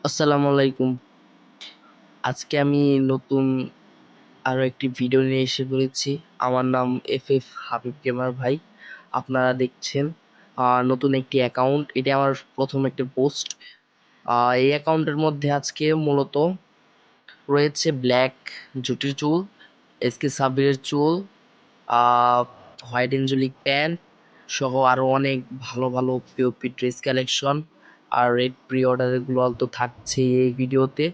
আসসালামু আলাইকুম। আজকে আমি নতুন আরো একটি ভিডিও নিয়ে এসে পড়েছি। আমার নাম এফএফ হাবিব গেমার ভাই। আপনারা দেখছেন নতুন একটি অ্যাকাউন্ট। এটা আমার প্রথম একটা পোস্ট। এই অ্যাকাউন্টের মধ্যে আজকে মূলত রয়েছে ব্ল্যাক জুটির চুল, এসকে সাব্বিরের চুল, হোয়াইট এঞ্জেলিক প্যান্ট সহ আরো অনেক ভালো ভালো পিওপি ড্রেস কালেকশন আর রেড প্রি অর্ডারের গুলো তো থাকছে এই ভিডিওতে।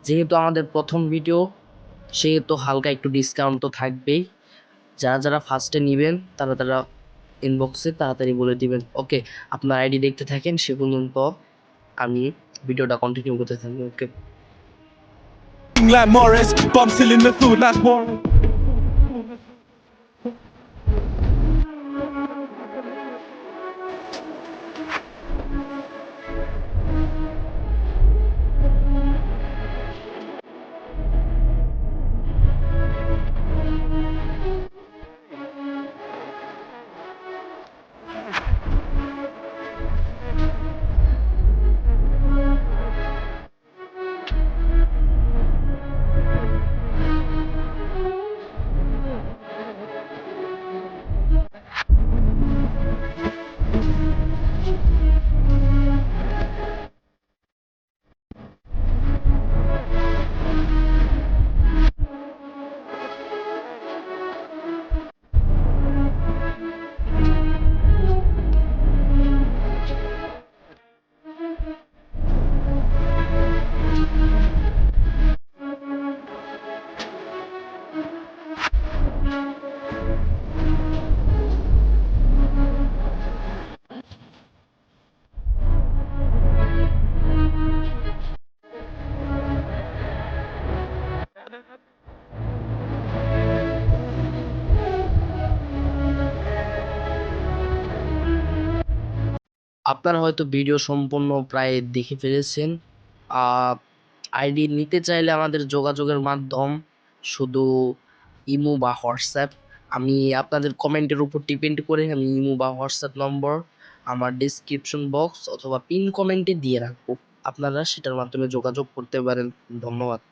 যেহেতু আমাদের প্রথম ভিডিও, সেহেতু হালকা একটু ডিসকাউন্ট তো থাকবেই। যারা যারা ফার্স্টে নেবেন তারা তারা ইনবক্সে তাড়াতাড়ি বলে দিবেন। ওকে, আপনার আইডি দেখতে থাকেন, সে পর্যন্ত আমি ভিডিওটা কন্টিনিউ করতে থাকি। ওকে, Like Morris, but I'm still in the food like Morris. আপনারা হয়তো ভিডিও সম্পূর্ণ প্রায় দেখে ফেলেছেন। আইডি নিতে চাইলে আমাদের যোগাযোগের মাধ্যম শুধু ইমো বা হোয়াটসঅ্যাপ। আমি আপনাদের কমেন্টের উপর ডিপেন্ড করে আমি ইমো বা হোয়াটসঅ্যাপ নম্বর আমার ডিসক্রিপশন বক্স অথবা পিন কমেন্টে দিয়ে রাখবো। আপনারা সেটার মাধ্যমে যোগাযোগ করতে পারেন। ধন্যবাদ।